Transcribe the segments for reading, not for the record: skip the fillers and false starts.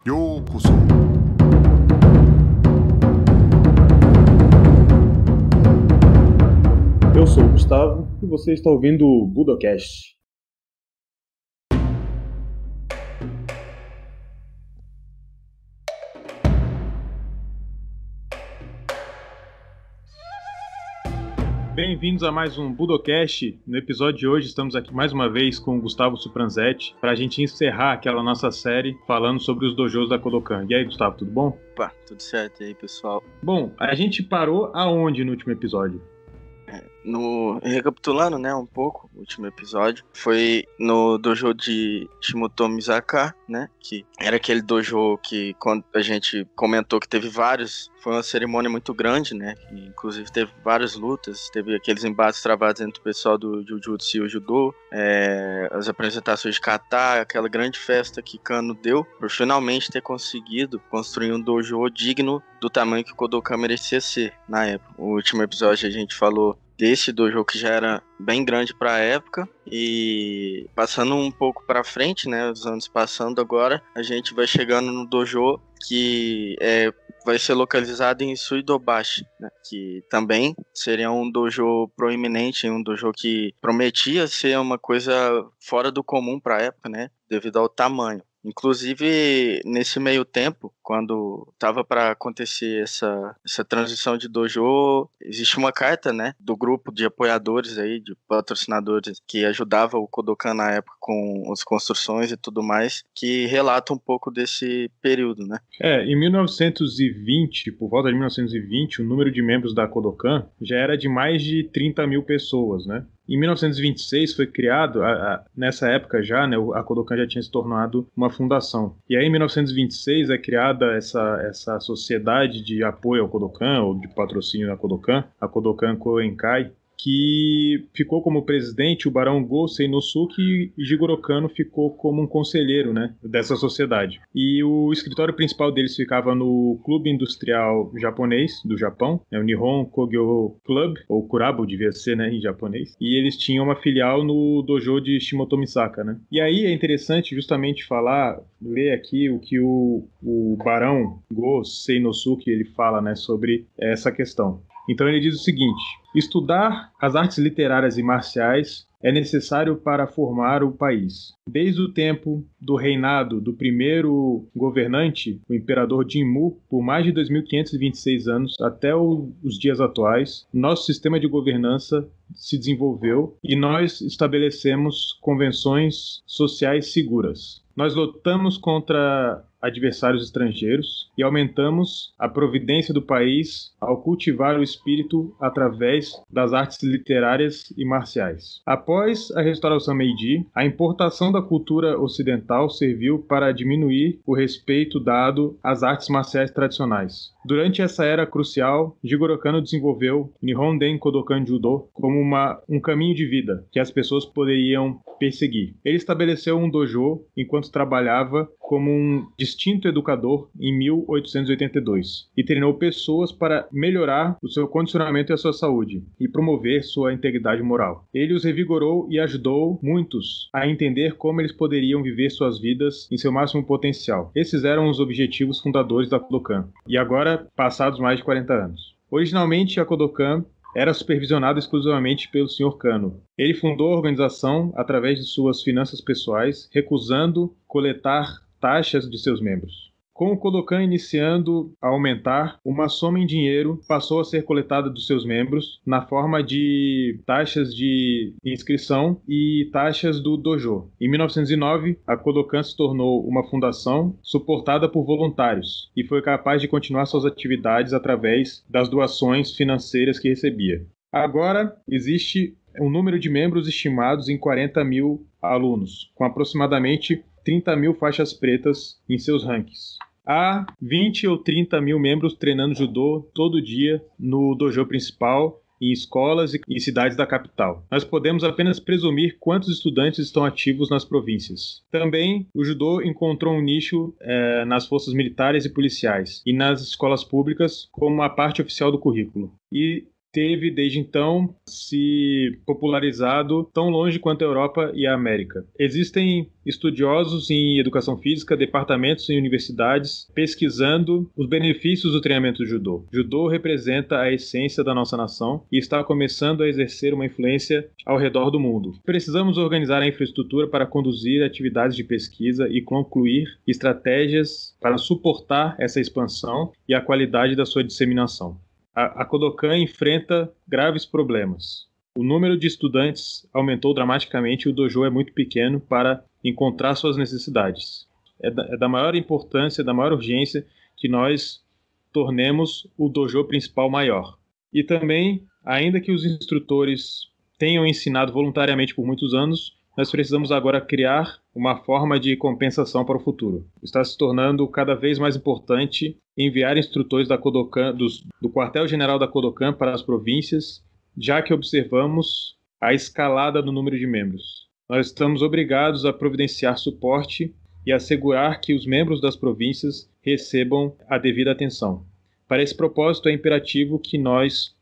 ようこそ。Eu sou o Gustavo e você está ouvindo o Budocast. Bem-vindos a mais um Budocast. No episódio de hoje estamos aqui mais uma vez com o Gustavo Supranzetti para a gente encerrar aquela nossa série falando sobre os dojos da Kodokan. E aí, Gustavo, tudo bom? Opa, tudo certo, e aí, pessoal? Bom, a gente parou aonde no último episódio? Recapitulando, né, um pouco, o último episódio foi no dojo de Shimoto Misaka, né, que era aquele dojo que quando a gente comentou que teve vários, foi uma cerimônia muito grande, né, que inclusive teve várias lutas, teve aqueles embates travados entre o pessoal do Jujutsu e o Judô, as apresentações de kata, aquela grande festa que Kano deu, por finalmente ter conseguido construir um dojo digno do tamanho que o Kodokan merecia ser na época. O último episódio a gente falou desse dojo que já era bem grande para a época, e passando um pouco para frente, né, os anos passando agora, a gente vai chegando no dojo que vai ser localizado em Suidobashi, né, que também seria um dojo proeminente, um dojo que prometia ser uma coisa fora do comum para a época, né, devido ao tamanho. Inclusive, nesse meio tempo, quando estava para acontecer essa transição de dojo, existe uma carta, né, do grupo de apoiadores aí, de patrocinadores que ajudava o Kodokan na época com as construções e tudo mais, que relata um pouco desse período, né? Em 1920, por volta de 1920, o número de membros da Kodokan já era de mais de 30 mil pessoas, né? Em 1926 foi criado, nessa época já, né, a Kodokan já tinha se tornado uma fundação. E aí em 1926 é criada essa sociedade de apoio ao Kodokan, ou de patrocínio da Kodokan, a Kodokan Koenkai, que ficou como presidente o barão Go Seinosuke, e Jigoro Kano ficou como um conselheiro, né, dessa sociedade. E o escritório principal deles ficava no Clube Industrial Japonês do Japão, o Nihon Kogyo Club, ou Kurabo devia ser, né, em japonês. E eles tinham uma filial no dojo de Shimoto Misaka, né. E aí é interessante justamente ler aqui o que o barão Go Seinosuke ele fala, né, sobre essa questão. Então ele diz o seguinte: estudar as artes literárias e marciais é necessário para formar o país. Desde o tempo do reinado do primeiro governante, o imperador Jinmu, por mais de 2.526 anos até os dias atuais, nosso sistema de governança se desenvolveu e nós estabelecemos convenções sociais seguras. Nós lutamos contra adversários estrangeiros e aumentamos a providência do país ao cultivar o espírito através das artes literárias e marciais. Após a restauração Meiji, a importação da cultura ocidental serviu para diminuir o respeito dado às artes marciais tradicionais. Durante essa era crucial, Jigoro Kano desenvolveu Nihon Den Kodokan Judo como um caminho de vida que as pessoas poderiam perseguir. Ele estabeleceu um dojo enquanto trabalhava como um distinto educador em 1882 e treinou pessoas para melhorar o seu condicionamento e a sua saúde e promover sua integridade moral. Ele os revigorou e ajudou muitos a entender como eles poderiam viver suas vidas em seu máximo potencial. Esses eram os objetivos fundadores da Kodokan. E agora, passados mais de 40 anos. Originalmente, a Kodokan era supervisionada exclusivamente pelo Sr. Kano. Ele fundou a organização através de suas finanças pessoais, recusando coletar taxas de seus membros. Com o Kodokan iniciando a aumentar, uma soma em dinheiro passou a ser coletada dos seus membros na forma de taxas de inscrição e taxas do dojo. Em 1909, a Kodokan se tornou uma fundação suportada por voluntários e foi capaz de continuar suas atividades através das doações financeiras que recebia. Agora, existe um número de membros estimados em 40 mil alunos, com aproximadamente 30 mil faixas pretas em seus rankings. Há 20 ou 30 mil membros treinando judô todo dia no dojo principal, em escolas e em cidades da capital. Nós podemos apenas presumir quantos estudantes estão ativos nas províncias. Também, o judô encontrou um nicho nas forças militares e policiais e nas escolas públicas como a parte oficial do currículo. E teve, desde então, se popularizado tão longe quanto a Europa e a América. Existem estudiosos em educação física, departamentos em universidades, pesquisando os benefícios do treinamento do judô. Judô representa a essência da nossa nação e está começando a exercer uma influência ao redor do mundo. Precisamos organizar a infraestrutura para conduzir atividades de pesquisa e concluir estratégias para suportar essa expansão e a qualidade da sua disseminação. A Kodokan enfrenta graves problemas. O número de estudantes aumentou dramaticamente e o dojo é muito pequeno para encontrar suas necessidades. É da maior importância, da maior urgência que nós tornemos o dojo principal maior. E também, ainda que os instrutores tenham ensinado voluntariamente por muitos anos, nós precisamos agora criar uma forma de compensação para o futuro. Está se tornando cada vez mais importante enviar instrutores da Kodokan, do quartel-general da Kodokan para as províncias, já que observamos a escalada do número de membros. Nós estamos obrigados a providenciar suporte e assegurar que os membros das províncias recebam a devida atenção. Para esse propósito, é imperativo que nós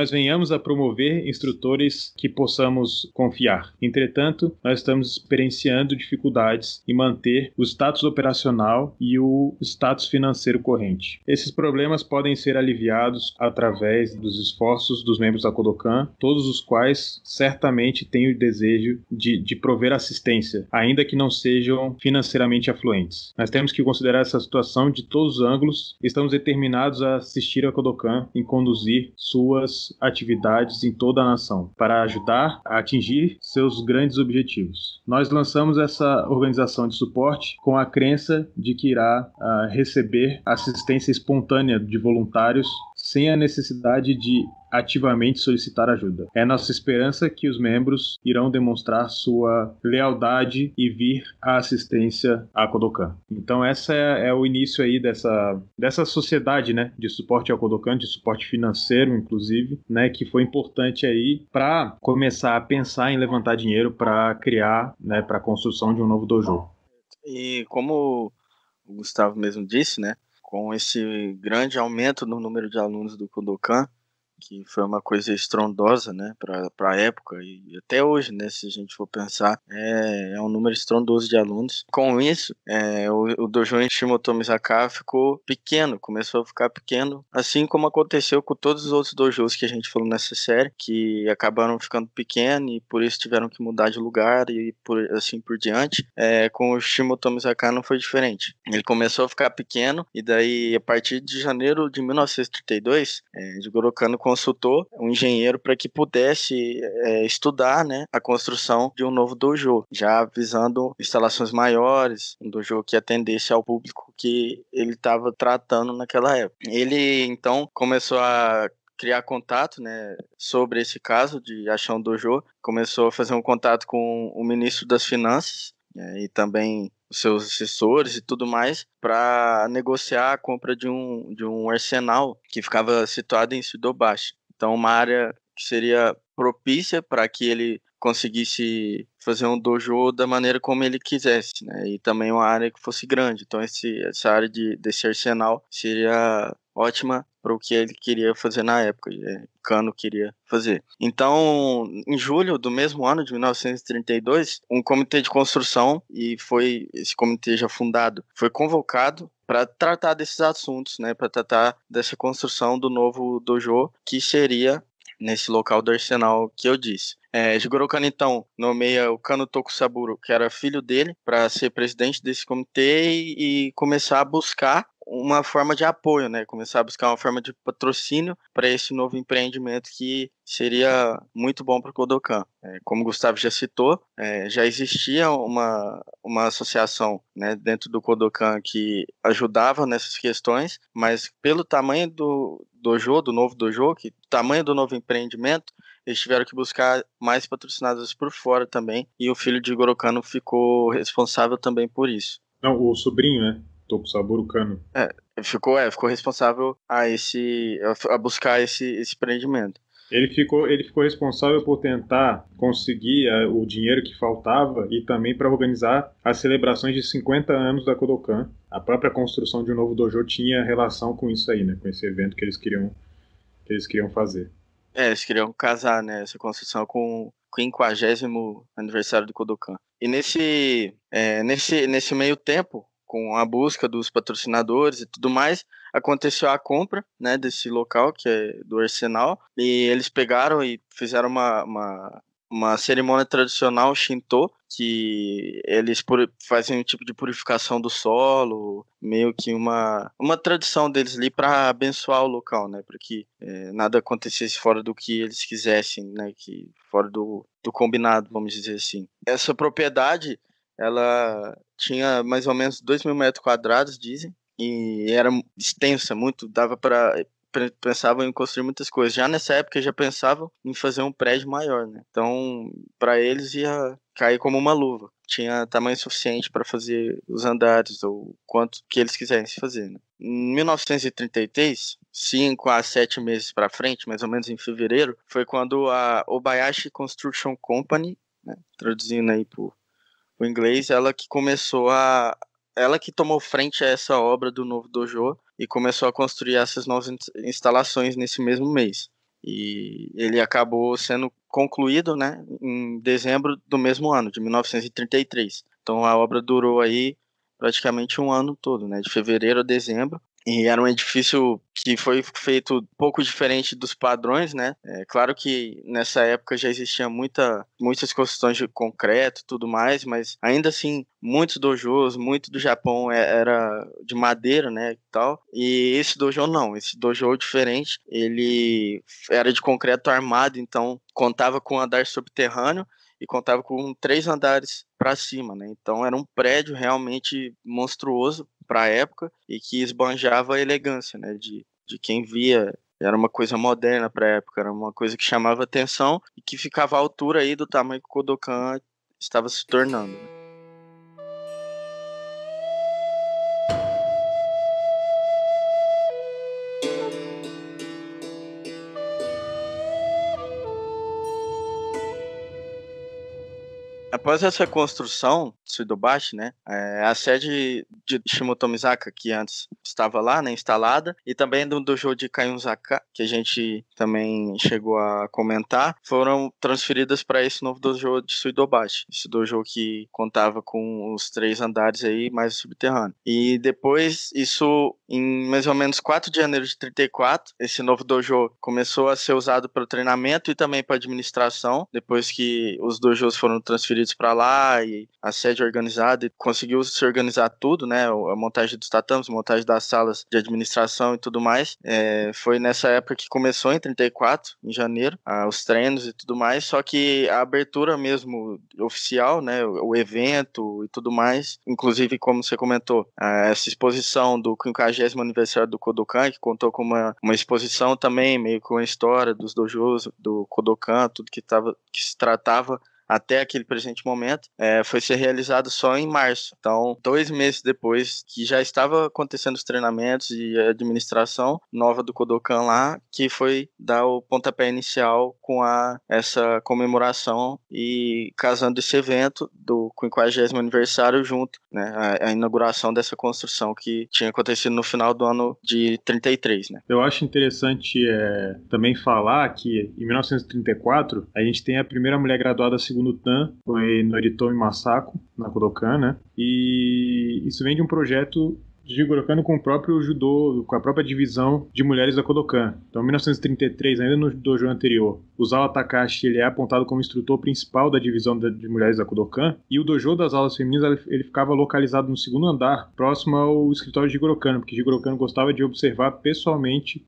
venhamos a promover instrutores que possamos confiar. Entretanto, nós estamos experienciando dificuldades em manter o status operacional e o status financeiro corrente. Esses problemas podem ser aliviados através dos esforços dos membros da Kodokan, todos os quais certamente têm o desejo de prover assistência, ainda que não sejam financeiramente afluentes. Nós temos que considerar essa situação de todos os ângulos e estamos determinados a assistir a Kodokan em conduzir suas atividades em toda a nação, para ajudar a atingir seus grandes objetivos. Nós lançamos essa organização de suporte com a crença de que irá receber assistência espontânea de voluntários sem a necessidade de ativamente solicitar ajuda. É nossa esperança que os membros irão demonstrar sua lealdade e vir à assistência à Kodokan. Então essa é o início aí dessa sociedade, né, de suporte ao Kodokan, de suporte financeiro, inclusive, né, que foi importante aí para começar a pensar em levantar dinheiro para criar, né, para a construção de um novo dojo. E como o Gustavo mesmo disse, né, com esse grande aumento no número de alunos do Kodokan, que foi uma coisa estrondosa, né, para a época e até hoje, né, se a gente for pensar, é um número estrondoso de alunos. Com isso, o dojo em Shimotomizaka ficou pequeno, começou a ficar pequeno, assim como aconteceu com todos os outros dojos que a gente falou nessa série, que acabaram ficando pequenos e por isso tiveram que mudar de lugar e assim por diante. Com o Shimotomizaka não foi diferente. Ele começou a ficar pequeno e daí, a partir de janeiro de 1932, Jigoro Kano consultou um engenheiro para que pudesse estudar, né, a construção de um novo dojo, já visando instalações maiores, um dojo que atendesse ao público que ele estava tratando naquela época. Ele, então, começou a criar contato, né, sobre esse caso de achar um dojo, começou a fazer um contato com o ministro das Finanças, e também os seus assessores e tudo mais, para negociar a compra de um arsenal que ficava situado em Sudobashi. Então, uma área que seria propícia para que ele conseguisse fazer um dojo da maneira como ele quisesse, né? E também uma área que fosse grande. Então, essa área desse arsenal seria ótima para o que ele queria fazer na época, Kano queria fazer. Então, em julho do mesmo ano, de 1932, um comitê de construção, e foi esse comitê já fundado, foi convocado para tratar desses assuntos, né, para tratar dessa construção do novo dojo, que seria nesse local do arsenal que eu disse. Jigoro Kano, então, nomeia o Kano Tokusaburo, que era filho dele, para ser presidente desse comitê e começar a buscar uma forma de apoio, né? Começar a buscar uma forma de patrocínio para esse novo empreendimento que seria muito bom para o Kodokan. Como o Gustavo já citou, já existia uma associação, né, dentro do Kodokan que ajudava nessas questões, mas pelo tamanho do dojo, do novo dojo, o tamanho do novo empreendimento, eles tiveram que buscar mais patrocinadores por fora também, e o filho de Jigoro Kano ficou responsável também por isso. Não, o sobrinho, né? Tokusaburo Kano. Ficou responsável a buscar esse empreendimento. Ele ficou responsável por tentar conseguir o dinheiro que faltava e também para organizar as celebrações de 50 anos da Kodokan. A própria construção de um novo dojo tinha relação com isso aí, né? Com esse evento que eles queriam fazer. Eles queriam casar, né, essa construção com o 50º aniversário do Kodokan. E nesse meio tempo, com a busca dos patrocinadores e tudo mais, aconteceu a compra, né, desse local, que é do Arsenal, e eles pegaram e fizeram uma cerimônia tradicional Shinto, que eles fazem um tipo de purificação do solo, meio que uma tradição deles ali para abençoar o local, né, para que nada acontecesse fora do que eles quisessem, né, que fora do combinado, vamos dizer assim. Essa propriedade, ela tinha mais ou menos 2.000 metros quadrados, dizem, e era extensa, muito, dava para pensavam em construir muitas coisas. Já nessa época já pensavam em fazer um prédio maior, né? Então, para eles ia cair como uma luva. Tinha tamanho suficiente para fazer os andares ou quanto que eles quisessem fazer, né? Em 1933, 5 a 7 meses para frente, mais ou menos em fevereiro, foi quando a Obayashi Construction Company, né, traduzindo aí para o inglês, ela que tomou frente a essa obra do novo dojo e começou a construir essas novas instalações nesse mesmo mês. E ele acabou sendo concluído, né, em dezembro do mesmo ano, de 1933. Então a obra durou aí praticamente um ano todo, né, de fevereiro a dezembro. E era um edifício que foi feito um pouco diferente dos padrões, né? É claro que nessa época já existia muitas construções de concreto e tudo mais, mas ainda assim, muitos dojos, muito do Japão era de madeira, né, e tal. E esse dojo não, esse dojo diferente, ele era de concreto armado, então contava com um andar subterrâneo e contava com 3 andares para cima, né? Então era um prédio realmente monstruoso para a época e que esbanjava a elegância, né? De quem via, era uma coisa moderna para a época, era uma coisa que chamava atenção e que ficava à altura aí do tamanho que o Kodokan estava se tornando, né? Após essa construção, Suidobashi, né, a sede de Shimotomizaka, que antes estava lá, né, instalada, e também do dojo de Kaiunzaka, que a gente também chegou a comentar, foram transferidas para esse novo dojo de Suidobashi, esse dojo que contava com os 3 andares aí, mais o subterrâneo. E depois, isso, em mais ou menos 4 de janeiro de 34, esse novo dojo começou a ser usado para o treinamento e também para administração, depois que os dojos foram transferidos para lá e a sede organizada, e conseguiu se organizar tudo, né? A montagem dos tatames, a montagem das salas de administração e tudo mais. Foi nessa época que começou, em 34, em janeiro, os treinos e tudo mais, só que a abertura mesmo oficial, né? O evento e tudo mais, inclusive, como você comentou, essa exposição do 50º aniversário do Kodokan, que contou com uma exposição também, meio com a história dos dojos, do Kodokan, tudo que se tratava até aquele presente momento, foi ser realizado só em março. Então, 2 meses depois que já estava acontecendo os treinamentos e a administração nova do Kodokan lá, que foi dar o pontapé inicial com essa comemoração e casando esse evento do 50º aniversário junto, né, a inauguração dessa construção que tinha acontecido no final do ano de 33, né. Eu acho interessante também falar que em 1934 a gente tem a primeira mulher graduada segundo Dan, foi Noritomi Masako, na Kodokan, né? E isso vem de um projeto de Jigoro Kano com o próprio judô, com a própria divisão de mulheres da Kodokan. Então, em 1933, ainda no dojo anterior, o Zawa Takashi ele é apontado como instrutor principal da divisão de mulheres da Kodokan, e o dojo das aulas femininas ele ficava localizado no 2º andar, próximo ao escritório de Jigoro Kano, porque Jigoro Kano gostava de observar pessoalmente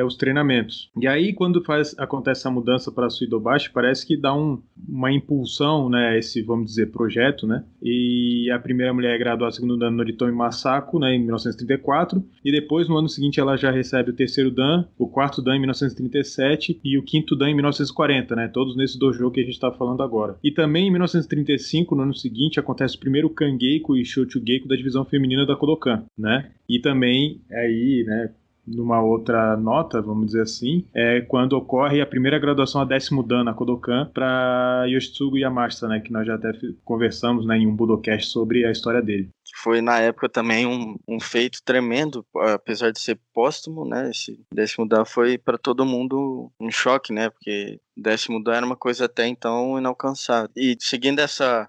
os treinamentos. E aí, quando acontece essa mudança para Suidobashi, parece que dá uma impulsão, né, esse, vamos dizer, projeto, né? E a primeira mulher é graduada segundo Dan, Noritomi Masako, né, em 1934, e depois no ano seguinte ela já recebe o 3º Dan, o 4º Dan em 1937 e o 5º Dan em 1940, né, todos nesse dojo que a gente está falando agora. E também em 1935, no ano seguinte, acontece o primeiro Kangeiko e Shochugeiku da divisão feminina da Kodokan, né, e também aí, né, numa outra nota, vamos dizer assim, é quando ocorre a primeira graduação a 10º Dan na Kodokan para Yoshitsugu Yamashita, né, que nós já até conversamos, né, em um Budocast sobre a história dele. Foi na época também um feito tremendo, apesar de ser póstumo, né? Esse 10º Dan foi para todo mundo um choque, né? Porque 10º Dan era uma coisa até então inalcançável. E seguindo essa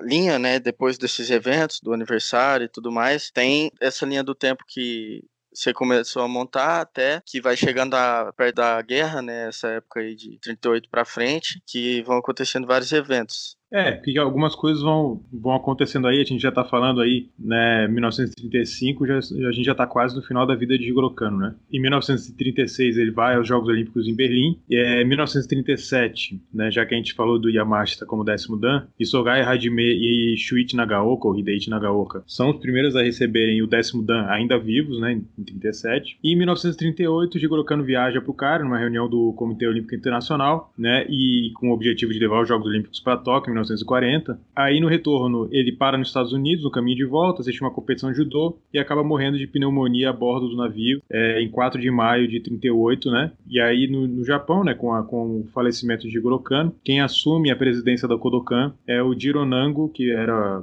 linha, né? Depois desses eventos, do aniversário e tudo mais, tem essa linha do tempo que você começou a montar até que vai chegando perto da guerra, né? Essa época aí de 38 para frente, que vão acontecendo vários eventos. Porque algumas coisas vão acontecendo aí, a gente já tá falando aí, né, 1935, a gente já tá quase no final da vida de Jigoro Kano, né? Em 1936 ele vai aos Jogos Olímpicos em Berlim, e 1937, né, já que a gente falou do Yamashita como 10º Dan, Isogai Hajime e Shuichi Nagaoka, ou Hideichi Nagaoka, são os primeiros a receberem o 10º Dan ainda vivos, né, em 37. E em 1938, Jigoro Kano viaja pro Cairo, numa reunião do Comitê Olímpico Internacional, né, e com o objetivo de levar os Jogos Olímpicos para Tóquio, 1940. Aí no retorno ele para nos Estados Unidos, no caminho de volta, assiste uma competição de judô e acaba morrendo de pneumonia a bordo do navio em 4 de maio de 38, né? E aí no Japão, né, com o falecimento de Jigoro Kano, quem assume a presidência da Kodokan é o Jiro Nango, que era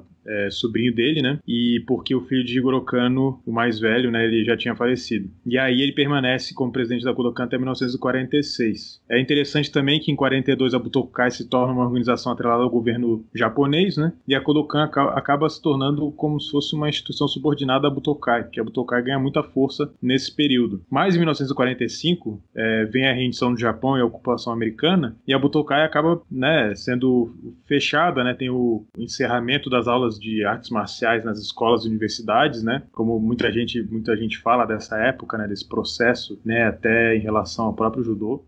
sobrinho dele, né? E porque o filho de Jigoro Kano, o mais velho, né, ele já tinha falecido. E aí ele permanece como presidente da Kodokan até 1946. É interessante também que em 42 a Butokai se torna uma organização atrelada ao governo japonês, né? E a Kodokan acaba se tornando como se fosse uma instituição subordinada à Butokai, porque a Butokai ganha muita força nesse período. Mas em 1945 vem a rendição do Japão e a ocupação americana, e a Butokai acaba, né, sendo fechada, né? Tem o encerramento das aulas de artes marciais nas escolas e universidades, né? Como muita gente fala dessa época, né? Desse processo, né? Até em relação ao próprio judô.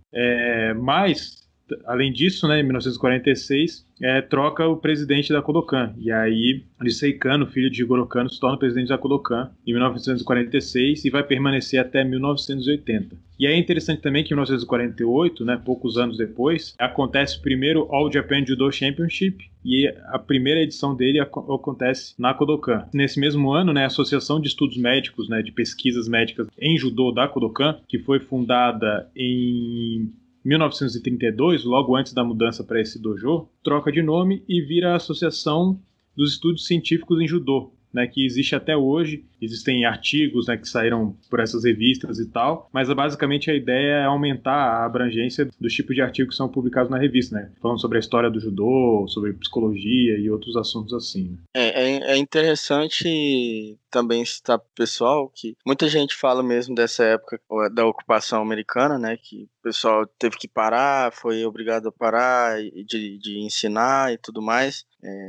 Mas além disso, né, em 1946, troca o presidente da Kodokan. E aí, Nisei Kano, filho de Jigoro Kano, se torna presidente da Kodokan em 1946 e vai permanecer até 1980. E aí é interessante também que em 1948, né, poucos anos depois, acontece o primeiro All Japan Judo Championship e a primeira edição dele acontece na Kodokan. Nesse mesmo ano, né, a Associação de Estudos Médicos, né, de Pesquisas Médicas em Judô da Kodokan, que foi fundada em 1932, logo antes da mudança para esse dojo, troca de nome e vira a Associação dos Estudos Científicos em Judô, né, que existe até hoje. Existem artigos, né, que saíram por essas revistas e tal, mas basicamente a ideia é aumentar a abrangência dos tipos de artigos que são publicados na revista, né, falando sobre a história do judô, sobre psicologia e outros assuntos assim. Né. É interessante também citar pro pessoal que muita gente fala mesmo dessa época da ocupação americana, né, que o pessoal teve que parar, foi obrigado a parar de ensinar e tudo mais.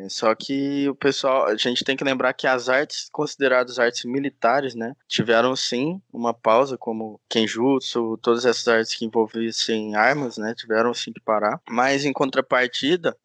Só que a gente tem que lembrar que as artes consideradas artes militares, né, tiveram sim uma pausa, como Kenjutsu, todas essas artes que envolvessem armas, né, tiveram sim que parar. Mas em contrapartida,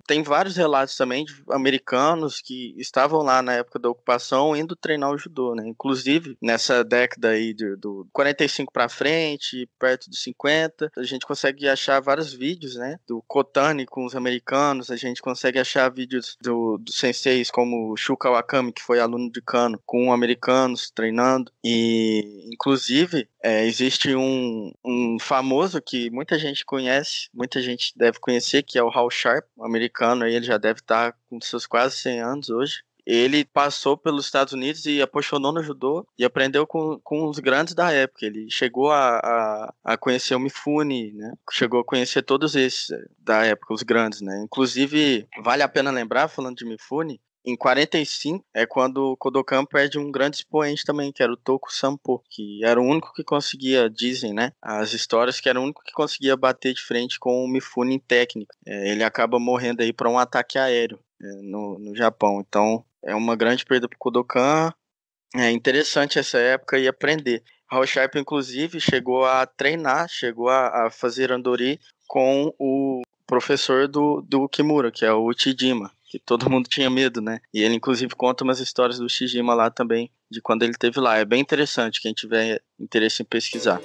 tem vários relatos também de americanos que estavam lá na época da ocupação indo treinar o judô, né? Inclusive nessa década aí do 45 para frente, perto dos 50, a gente consegue achar vários vídeos, né, do Kotani com os americanos, a gente consegue achar vídeos do senseis como Shu Kawakami, que foi aluno de Kano, com americanos treinando. E inclusive existe um famoso que muita gente conhece, muita gente deve conhecer, que é o Hal Sharp, um americano, aí ele já deve estar com seus quase 100 anos hoje. Ele passou pelos Estados Unidos e apaixonou no judô e aprendeu com os grandes da época. Ele chegou a conhecer o Mifune, né? Chegou a conhecer todos esses da época, os grandes, né? Inclusive, vale a pena lembrar, falando de Mifune, em 45 é quando o Kodokan perde um grande expoente também, que era o Toku Sampo, que era o único que conseguia, dizem, né, as histórias, que era o único que conseguia bater de frente com o Mifune em técnica. Ele acaba morrendo aí para um ataque aéreo no Japão. Então, é uma grande perda para o Kodokan. É interessante essa época e aprender. Hal Sharp, inclusive, chegou a treinar, chegou a fazer Andori com o professor do Kimura, que é o Uchijima, que todo mundo tinha medo, né? E ele, inclusive, conta umas histórias do Uchijima lá também, de quando ele esteve lá. É bem interessante, quem tiver interesse em pesquisar.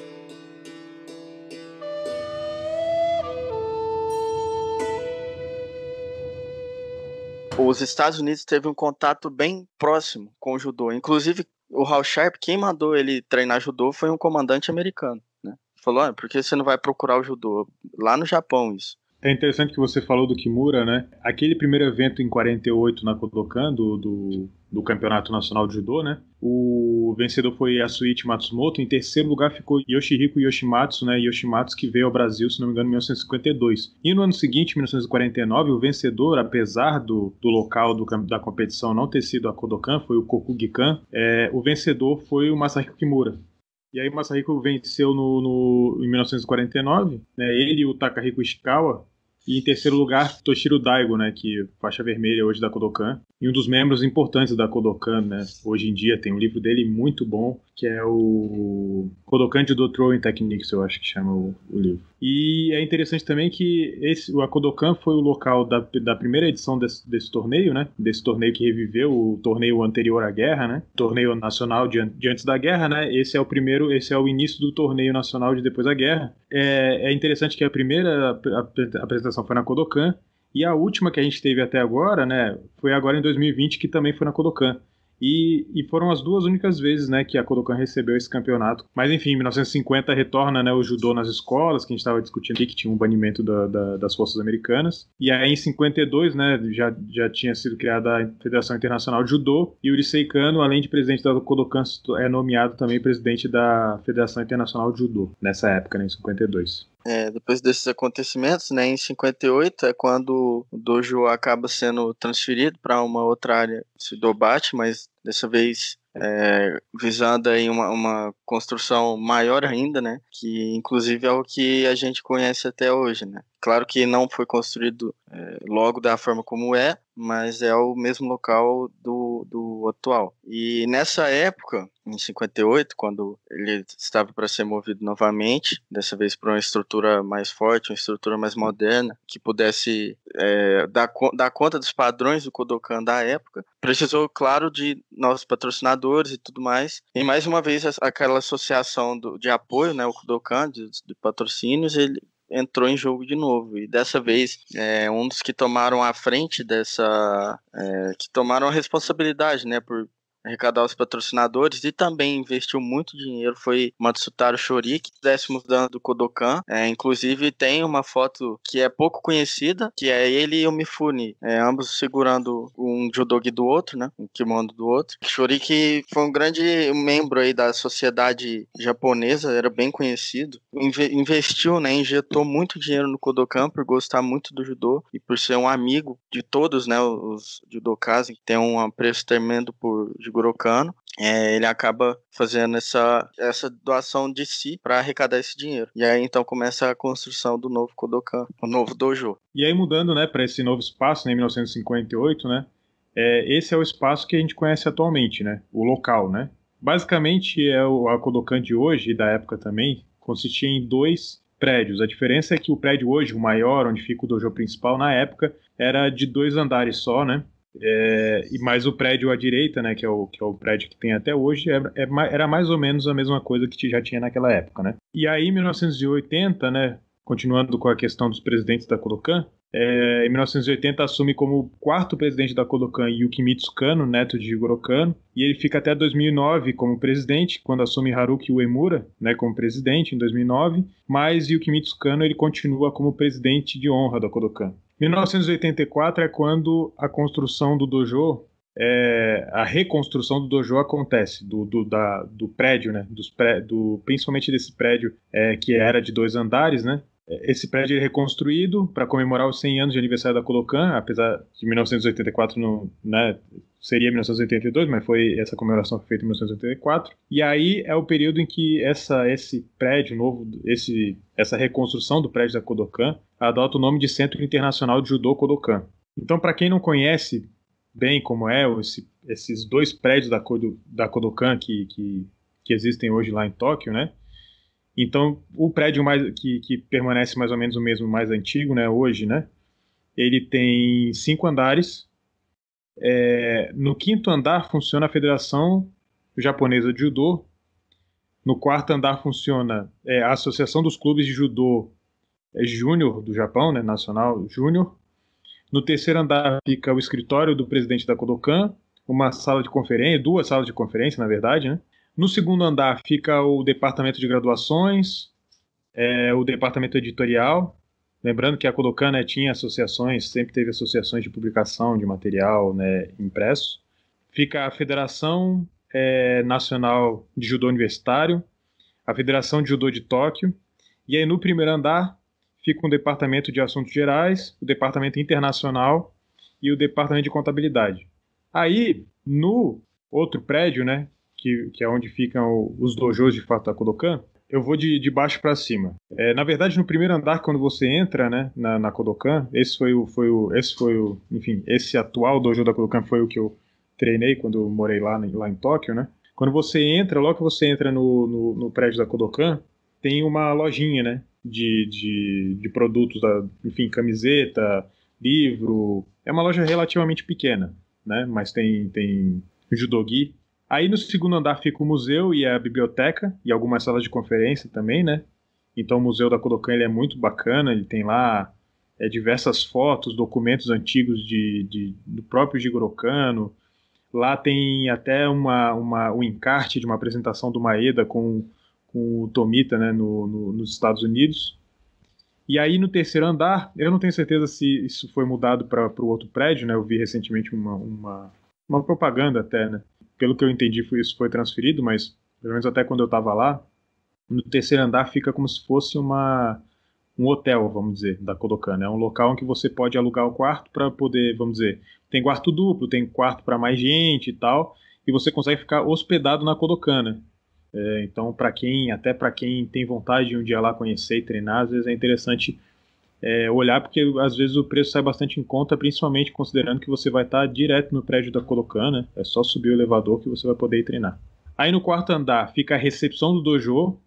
Os Estados Unidos teve um contato bem próximo com o judô. Inclusive, o Hal Sharp, quem mandou ele treinar judô foi um comandante americano, né? Falou, por que você não vai procurar o judô? Lá no Japão, isso. É interessante que você falou do Kimura, né? Aquele primeiro evento em 48 na Kodokan, do Campeonato Nacional de Judô, né? O vencedor foi Yasuichi Matsumoto. Em terceiro lugar ficou Yoshihiko Yoshimatsu, né? Yoshimatsu, que veio ao Brasil, se não me engano, em 1952. E no ano seguinte, 1949, o vencedor, apesar do local da competição não ter sido a Kodokan, foi o Kokugikan. O vencedor foi o Masahiko Kimura. E aí o Masahiko venceu em 1949, né? Ele e o Takahiko Ishikawa. E em terceiro lugar, Toshiro Daigo, né, que faixa vermelha hoje da Kodokan, e um dos membros importantes da Kodokan, né, hoje em dia. Tem um livro dele muito bom, que é o Kodokan Judo Throwing Techniques, eu acho que chama o livro. E é interessante também que a Kodokan foi o local da primeira edição desse torneio, né, desse torneio que reviveu o torneio anterior à guerra, né, torneio nacional de antes da guerra, né. Esse é o início do torneio nacional de depois da guerra. É interessante que a primeira apresentação foi na Kodokan, e a última que a gente teve até agora, né, foi agora em 2020, que também foi na Kodokan. E foram as duas únicas vezes, né, que a Kodokan recebeu esse campeonato. Mas enfim, em 1950 retorna, né, o judô nas escolas, que a gente estava discutindo aqui, que tinha um banimento das forças americanas. E aí em 52, né, já tinha sido criada a Federação Internacional de Judô, e o Issei Kano, além de presidente da Kodokan, é nomeado também presidente da Federação Internacional de Judô, nessa época, né, em 52. Depois desses acontecimentos, né, em 58 é quando o dojo acaba sendo transferido para uma outra área de Dobate, mas dessa vez visando aí uma construção maior ainda, né, que inclusive é o que a gente conhece até hoje, né. Claro que não foi construído logo da forma como é, mas é o mesmo local do atual. E nessa época, em 58, quando ele estava para ser movido novamente, dessa vez para uma estrutura mais forte, uma estrutura mais moderna, que pudesse dar conta dos padrões do Kodokan da época, precisou, claro, de novos patrocinadores e tudo mais. E mais uma vez, aquela associação de apoio, né, o Kodokan, de patrocínios, ele entrou em jogo de novo, e dessa vez um dos que tomaram a frente que tomaram a responsabilidade, né, por arrecadar os patrocinadores e também investiu muito dinheiro foi Matsutaro Shoriki, 10º dan do Kodokan. Inclusive tem uma foto que é pouco conhecida, que é ele e o Mifune, ambos segurando um judogi do outro, né, um kimono do outro. Shoriki foi um grande membro aí da sociedade japonesa, era bem conhecido, investiu, né, injetou muito dinheiro no Kodokan por gostar muito do judô e por ser um amigo de todos, né, os judokas, que tem um apreço tremendo por Jigoro Kano. Ele acaba fazendo essa doação de si para arrecadar esse dinheiro. E aí então começa a construção do novo Kodokan, o novo dojo. E aí mudando, né, para esse novo espaço, né, em 1958, né, esse é o espaço que a gente conhece atualmente, né, o local, né. Basicamente a Kodokan de hoje e da época também consistia em 2 prédios. A diferença é que o prédio hoje, o maior, onde fica o dojo principal, na época era de 2 andares só, né. Mas o prédio à direita, né, que é o prédio que tem até hoje, era mais ou menos a mesma coisa que já tinha naquela época, né? E aí, em 1980, né, continuando com a questão dos presidentes da Kodokan, em 1980 assume como 4º presidente da Kodokan Yukimitsu Kano, neto de Jigoro Kano, e ele fica até 2009 como presidente, quando assume Haruki Uemura, né, como presidente em 2009, mas Yukimitsu Kano ele continua como presidente de honra da Kodokan. 1984 é quando a construção do dojo, a reconstrução do dojo acontece, do prédio, né, principalmente desse prédio que era de 2 andares, né. Esse prédio é reconstruído para comemorar os 100 anos de aniversário da Kodokan, apesar de 1984 não, né, seria 1982, mas essa comemoração foi feita em 1984. E aí é o período em que esse prédio novo, essa reconstrução do prédio da Kodokan, adota o nome de Centro Internacional de Judô Kodokan. Então, para quem não conhece bem como esses 2 prédios da Kodokan que existem hoje lá em Tóquio, né? Então, o prédio que permanece mais ou menos o mesmo, mais antigo, né, hoje, né, ele tem 5 andares. No 5º andar funciona a Federação Japonesa de Judô. No 4º andar funciona a Associação dos Clubes de Judô Júnior do Japão, né, Nacional Júnior. No 3º andar fica o escritório do presidente da Kodokan. uma sala de conferência, 2 salas de conferência, na verdade, né? No segundo andar fica o departamento de graduações, o departamento editorial. Lembrando que a Kodokan, né, tinha associações, sempre teve associações de publicação de material, né, impresso. Fica a Federação Nacional de Judô Universitário, a Federação de Judô de Tóquio, e aí no primeiro andar fica um departamento de assuntos gerais, o departamento internacional e o departamento de contabilidade. Aí, no outro prédio, né, que é onde ficam os dojos de fato da Kodokan, eu vou de baixo para cima. Na verdade, no primeiro andar, quando você entra, né, na Kodokan, esse atual dojo da Kodokan foi o que eu treinei quando eu morei lá em Tóquio, né? Quando você entra, logo que você entra no prédio da Kodokan, tem uma lojinha, né, de produtos, enfim, camiseta, livro. É uma loja relativamente pequena, né, mas tem judogi. Aí no segundo andar fica o museu e a biblioteca e algumas salas de conferência também, né? Então o museu da Kodokan ele é muito bacana, ele tem lá diversas fotos, documentos antigos do próprio Jigoro Kano. Lá tem até um encarte de uma apresentação do Maeda com o Tomita, né, nos Estados Unidos. E aí no terceiro andar, eu não tenho certeza se isso foi mudado para o outro prédio, né? Eu vi recentemente uma propaganda até, né? Pelo que eu entendi, isso foi transferido, mas pelo menos até quando eu estava lá, no terceiro andar fica como se fosse um hotel, vamos dizer, da Kodokan. É um local em que você pode alugar o quarto para poder, vamos dizer, tem quarto duplo, tem quarto para mais gente e tal, e você consegue ficar hospedado na Kodokan, né? Então, até para quem tem vontade de um dia lá conhecer e treinar, às vezes é interessante olhar, porque às vezes o preço sai bastante em conta, principalmente considerando que você vai estar direto no prédio da Kodokan, né? É só subir o elevador que você vai poder ir treinar. Aí no quarto andar fica a recepção do dojo,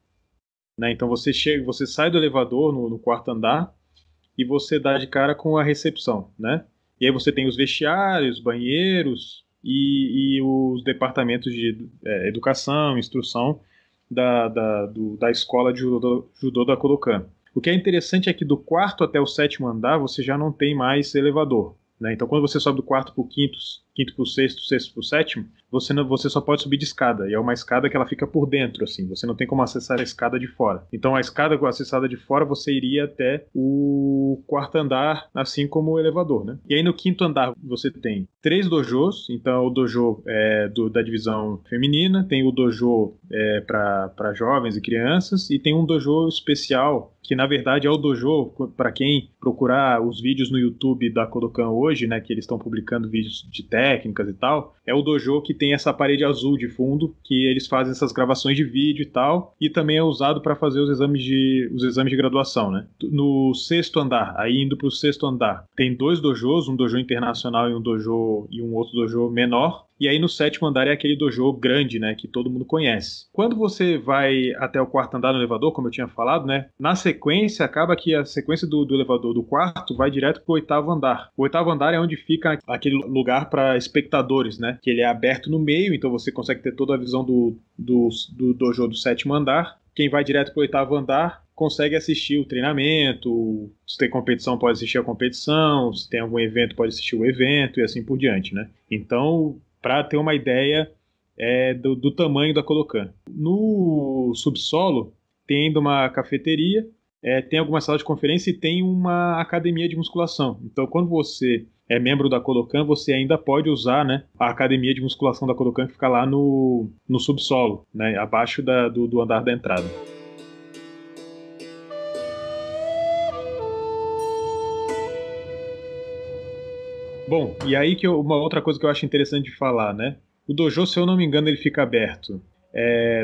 né? Então você sai do elevador no quarto andar e você dá de cara com a recepção, né? E aí você tem os vestiários, banheiros e os departamentos de educação, instrução da escola de judô da Kodokan. O que é interessante é que do quarto até o sétimo andar você já não tem mais elevador, né? Então quando você sobe do quarto para o quinto para o sexto para o sétimo, você só pode subir de escada, e é uma escada que ela fica por dentro, assim, você não tem como acessar a escada de fora. Então a escada acessada de fora você iria até o quarto andar, assim como o elevador, né? E aí no quinto andar você tem 3 dojos, então o dojo da divisão feminina, tem o dojo para jovens e crianças, e tem um dojo especial que na verdade é o dojo, para quem procurar os vídeos no YouTube da Kodokan hoje, né, que eles estão publicando vídeos de técnicas e tal, é o dojo que tem essa parede azul de fundo, que eles fazem essas gravações de vídeo e tal, e também é usado para fazer os exames de graduação, né. No sexto andar, aí indo para o sexto andar, tem 2 dojos, um dojo internacional e um outro dojo menor. E aí no sétimo andar é aquele dojo grande, né, que todo mundo conhece. Quando você vai até o quarto andar no elevador, como eu tinha falado, né, na sequência, acaba que a sequência do elevador do quarto vai direto pro oitavo andar. O oitavo andar é onde fica aquele lugar para espectadores, né, que ele é aberto no meio, então você consegue ter toda a visão do dojo do sétimo andar. Quem vai direto pro oitavo andar consegue assistir o treinamento, se tem competição pode assistir a competição, se tem algum evento pode assistir o evento e assim por diante, né. Então, para ter uma ideia do tamanho da Kodokan. No subsolo tem ainda uma cafeteria, tem algumas salas de conferência e tem uma academia de musculação. Então, quando você é membro da Kodokan, você ainda pode usar, né, a academia de musculação da Kodokan que fica lá no subsolo, né, abaixo do andar da entrada. Bom, e aí uma outra coisa que eu acho interessante de falar, né? O dojo, se eu não me engano, ele fica aberto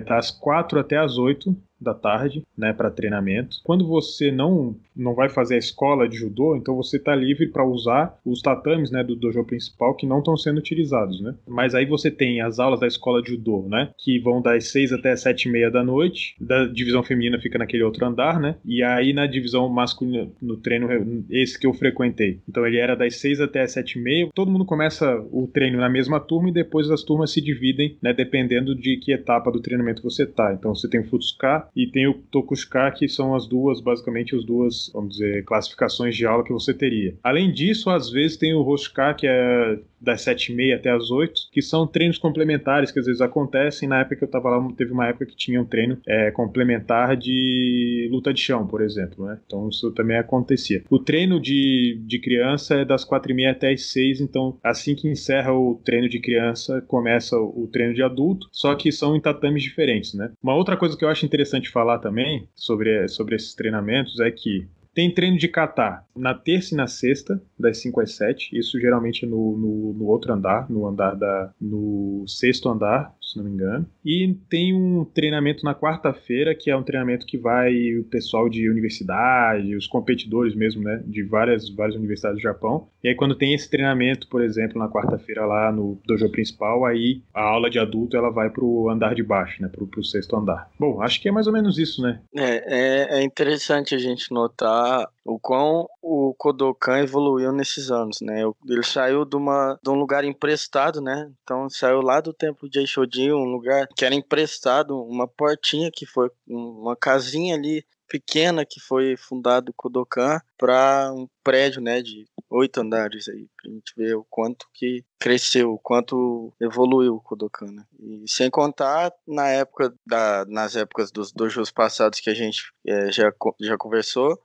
das 4 até as 8 da tarde, né, para treinamento. Quando você não vai fazer a escola de judô, então você está livre para usar os tatames, né, do dojo principal que não estão sendo utilizados, né? Mas aí você tem as aulas da escola de judô, né, que vão das 6 até 7:30 da noite. Da divisão feminina fica naquele outro andar, né? E aí na divisão masculina, no treino esse que eu frequentei, então ele era das 6 até as 7:30. Todo mundo começa o treino na mesma turma e depois as turmas se dividem, né, dependendo de que etapa do treinamento você tá. Então você tem o Futsuka e tem o Tokushuka, que são basicamente as duas, vamos dizer, classificações de aula que você teria. Além disso, às vezes tem o Hoshuka, que é das 7h30 até as 8, que são treinos complementares que às vezes acontecem. Na época que eu estava lá, teve uma época que tinha um treino complementar de luta de chão, por exemplo, né? Então isso também acontecia. O treino de criança é das 4h30 até as 6, então assim que encerra o treino de criança, começa o treino de adulto, só que são em tatames diferentes, né? Uma outra coisa que eu acho interessante falar também sobre esses treinamentos é que tem treino de kata na terça e na sexta, das 5 às 7. Isso geralmente no outro andar, no sexto andar, se não me engano. E tem um treinamento na quarta-feira, que é um treinamento que vai o pessoal de universidade, os competidores mesmo, né, de várias universidades do Japão. E aí quando tem esse treinamento, por exemplo, na quarta-feira lá no dojo principal, aí a aula de adulto ela vai pro andar de baixo, né, pro sexto andar. Bom, acho que é mais ou menos isso, né? É interessante a gente notar o quão o Kodokan evoluiu nesses anos, né? Ele saiu de um lugar emprestado, né? Então saiu lá do templo de Eishodin, um lugar que era emprestado, uma portinha que foi uma casinha ali pequena que foi fundado o Kodokan para um prédio, né, de 8 andares aí, pra gente ver o quanto que cresceu, o quanto evoluiu o Kodokan, né? E sem contar nas épocas dos dojos passados que a gente já conversou,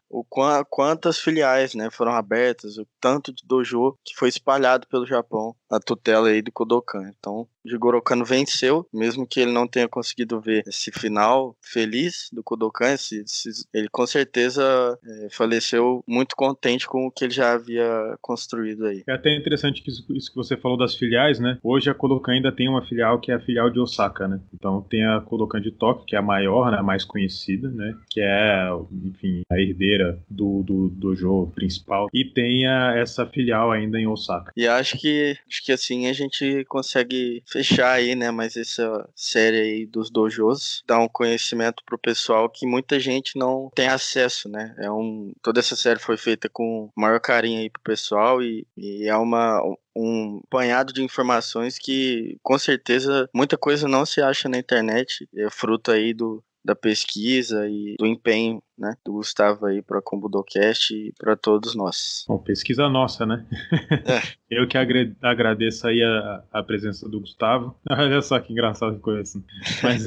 quantas filiais, né, foram abertas, o tanto de dojo que foi espalhado pelo Japão, a tutela aí do Kodokan. Então, Jigoro Kano venceu, mesmo que ele não tenha conseguido ver esse final feliz do Kodokan, ele com certeza faleceu muito contente com o que ele já havia construído aí. É até interessante que isso que você falou das filiais, né? Hoje a Kodokan ainda tem uma filial que é a filial de Osaka, né? Então tem a Kodokan de Tóquio, que é a maior, né, a mais conhecida, né? Que é, enfim, a herdeira do dojo principal. E tem essa filial ainda em Osaka. E acho que assim a gente consegue fechar aí, né? Mas essa série aí dos dojos dá um conhecimento pro pessoal que muita gente não tem acesso, né? Toda essa série foi feita com o maior carinho aí pro pessoal e é um apanhado de informações que com certeza muita coisa não se acha na internet, é fruto aí da pesquisa e do empenho, né, do Gustavo aí para com o Budocast e para todos nós. Bom, pesquisa nossa, né? Eu que agradeço aí a presença do Gustavo. Olha só que engraçado que ficou isso. Mas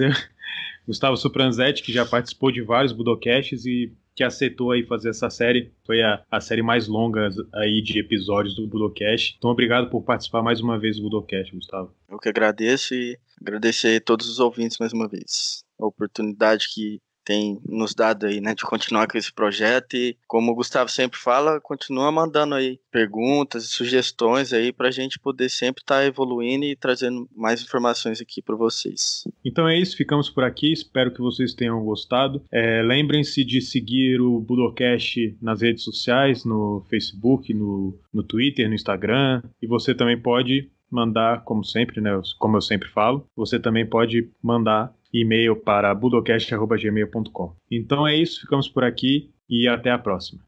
Gustavo Supranzetti, que já participou de vários Budocasts e que aceitou aí fazer essa série. Foi a série mais longa aí de episódios do Budocast. Então, obrigado por participar mais uma vez do Budocast, Gustavo. Eu que agradeço e agradecer a todos os ouvintes mais uma vez. A oportunidade que tem nos dado aí, né, de continuar com esse projeto e, como o Gustavo sempre fala, continua mandando aí perguntas e sugestões aí pra gente poder sempre estar evoluindo e trazendo mais informações aqui para vocês. Então é isso, ficamos por aqui, espero que vocês tenham gostado. Lembrem-se de seguir o Budocast nas redes sociais, no Facebook, no Twitter, no Instagram, e você também pode mandar, como sempre, né, como eu sempre falo, você também pode mandar e-mail para budocast@gmail.com. Então é isso, ficamos por aqui e até a próxima.